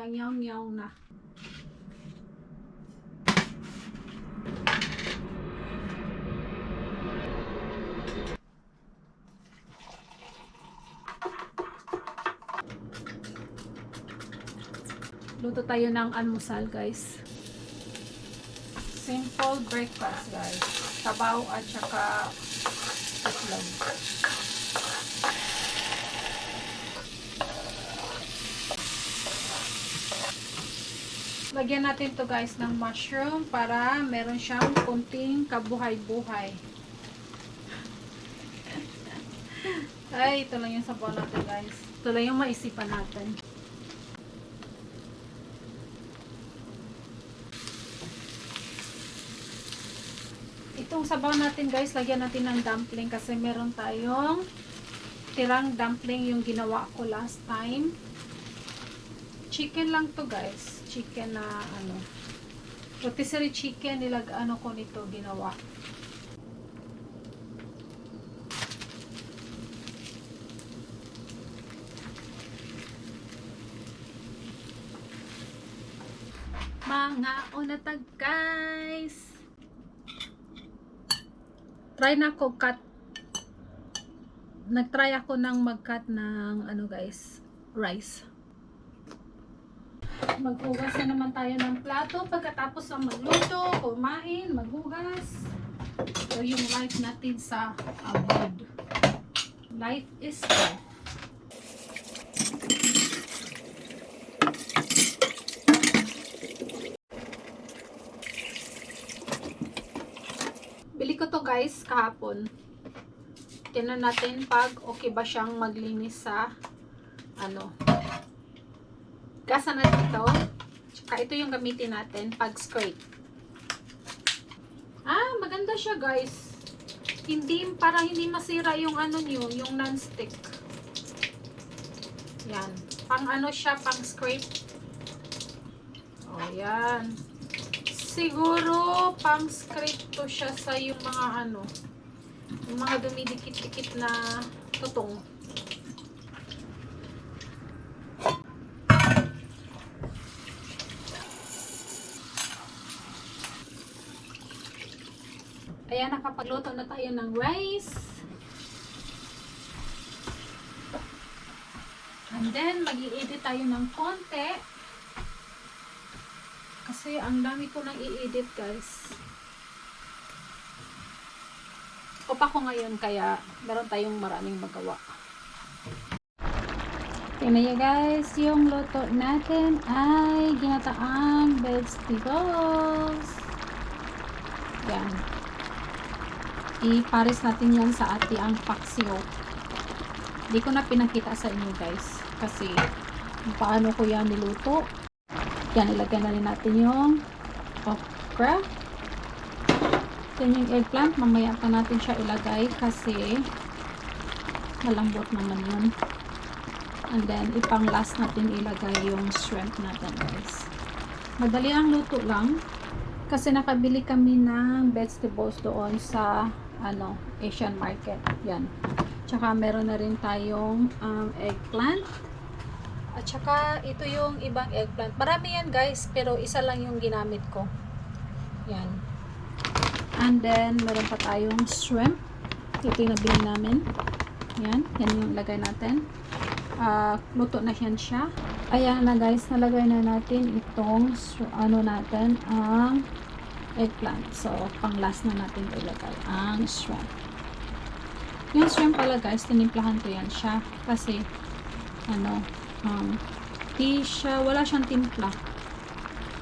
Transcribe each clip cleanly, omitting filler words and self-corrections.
Yang na. Luto tayo ng almusal, guys. Simple breakfast, guys. Sabaw at saka itlog. Lagyan natin to, guys, ng mushroom para meron siyang kunting kabuhay-buhay. Ay, ito lang yung sabaw natin, guys. Ito lang yung maisipan natin. Itong sabaw natin, guys, lagyan natin ng dumpling kasi meron tayong tirang dumpling yung ginawa ko last time. Chicken lang to, guys. Chicken na ano. Rotisserie chicken, ano ko nito ginawa. Mga unatag, guys. Try na ako cut. Nag-try ako ng mag-cut ng ano, guys, rice. Maghugas na naman tayo ng plato pagkatapos ng magluto, kumain, maghugas. So yung life natin sa abroad. Life is life. Bili ko to, guys, kahapon. Tingnan natin pag okay ba siyang maglinis sa ano. Gasa na dito. Tsaka ito yung gamitin natin pag skirt. Ah, maganda siya, guys. Hindi, para hindi masira yung ano nyo, yung non-stick. Yan. Pang ano siya, pang skirt. Oh, yan. Siguro, pang skirt to siya sa yung mga ano, yung mga dumidikit-dikit na tutong. Ayan, nakapagluto na tayo ng rice. And then, mag-i-edit tayo ng konti. Kasi, ang dami ko nang i-edit, guys. Opa ko ngayon, kaya meron tayong maraming magawa. Tingnan nyo, guys, yung luto natin ay ginataang vegetables. Yan. I-pares natin yan sa ati ang paksiw. Hindi ko na pinakita sa inyo, guys, kasi paano ko yan niluto. Yan, ilagay na rin natin yung okra. Yan yung eggplant, mamaya pa natin siya ilagay kasi malambot naman yun. And then ipang last natin ilagay yung shrimp natin, guys. Madali ang luto lang kasi nakabili kami ng vegetables doon sa ano, Asian market. Yan. Tsaka meron na rin tayong eggplant. At tsaka ito yung ibang eggplant. Marami yan, guys, pero isa lang yung ginamit ko. Yan. And then meron pa tayong shrimp. Ito yung nabili namin. Yan. Yan yung lagay natin. Luto na yan siya. Ayan na, guys, nalagay na natin itong ano natin ang eggplant. So, pang last na natin ilagay ang shrimp. Yung shrimp pala, guys, tinimplahan ko yan siya kasi ano, wala siyang timpla.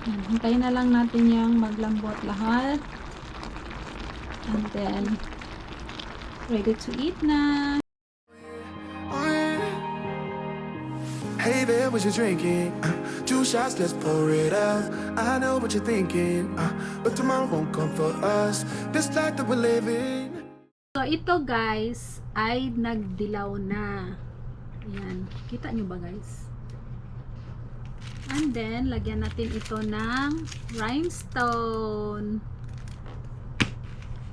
Yan, hintayin na lang natin yung maglambot lahat. And then ready to eat na. Hey there, what you drinking? 2 shots, let's pour it out. I know what you're thinking, but tomorrow won't come for us. This life that we're living. So, ito, guys, ay nagdilaw na. Ayan. Kita nyo ba, guys? And then, lagyan natin ito ng rhinestone.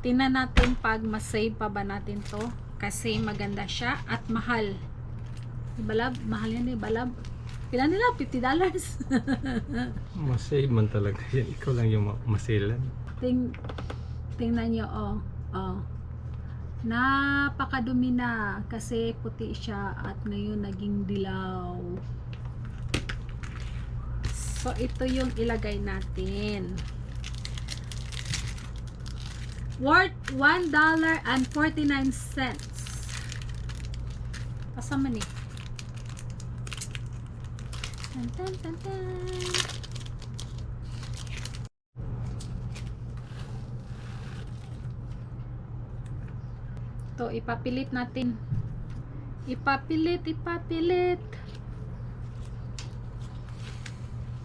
Tingnan natin pag masave pa ba natin to. Kasi maganda siya at mahal. Ibalab, mahal yan, ibalab. Pila nila? $50. Masave man talaga yan. Ikaw lang yung masilan. Tingnan nyo, napakadumi na kasi puti siya at ngayon naging dilaw. So, ito yung ilagay natin. Worth $1.49. Kasama ni. Tan, tan, tan, tan. To, ipapilit natin. Ipapilit.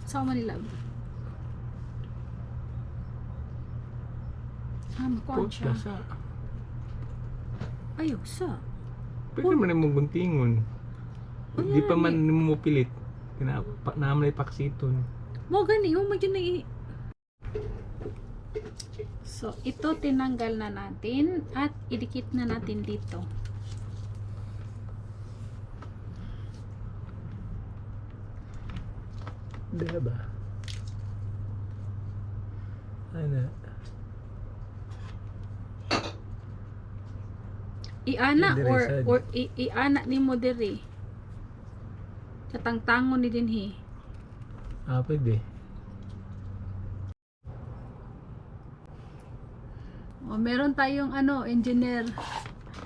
Sama nila. Makuha siya. Lasa. Ayaw, sa. Pwede man yung guntingon. Oh, Di pa yan, man mo pilit. Naman ay paksiton. Mo gani, magyan na So, ito tinanggal na natin at idikit na natin dito. Diba? Ano? Iana Diri, sad. or iana ni mo diri. Katangtangon ni dinhi. Pwede. Meron tayong engineer.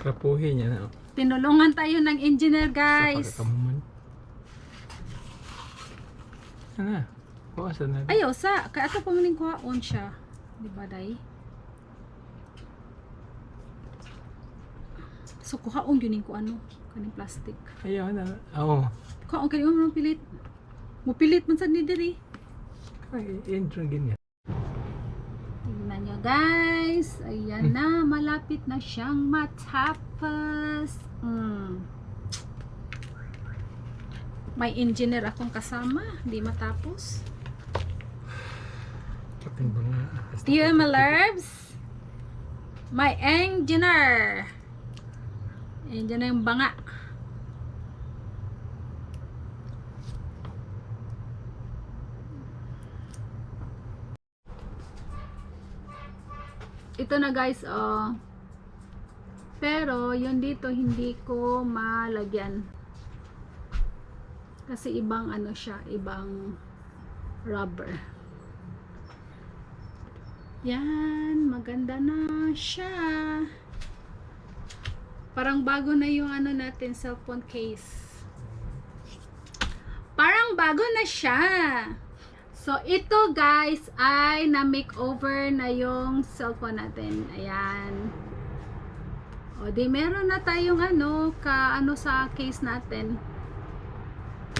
Krapuhin niya na. Tinulungan tayo ng engineer, guys. Sa pagkakamuman. Ano? Kuwasan na. Ayaw, sa. Kaya ito pamaling kuhaon siya. Di ba, day? So, kuhaon yun ko kaning plastic. Ayaw na. Oo. Kuhaon kayo mo pilit. Mupilit man sa ni diri. Ay, intro ganyan. Tingnan nyo, guys. Ayan na. Malapit na siyang matapos. May engineer akong kasama. Di matapos. Pating ba nga? Dear my loves, my engineer. Engineer yung banga. Ito na, guys, pero yun dito hindi ko malagyan kasi ibang siya, ibang rubber. Yan, maganda na siya. Parang bago na yung natin, cellphone case. Parang bago na siya. So, ito, guys, ay na-makeover na yung cellphone natin. Ayan. O, di meron na tayong sa case natin.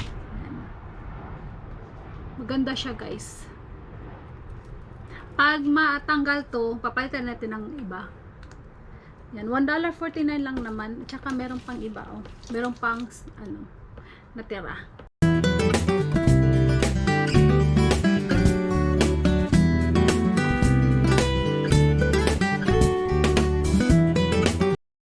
Ayan. Maganda siya, guys. Pag matanggal to, papalitan natin ng iba. Yan, $1.49 lang naman. Tsaka meron pang iba, Meron pang, natira.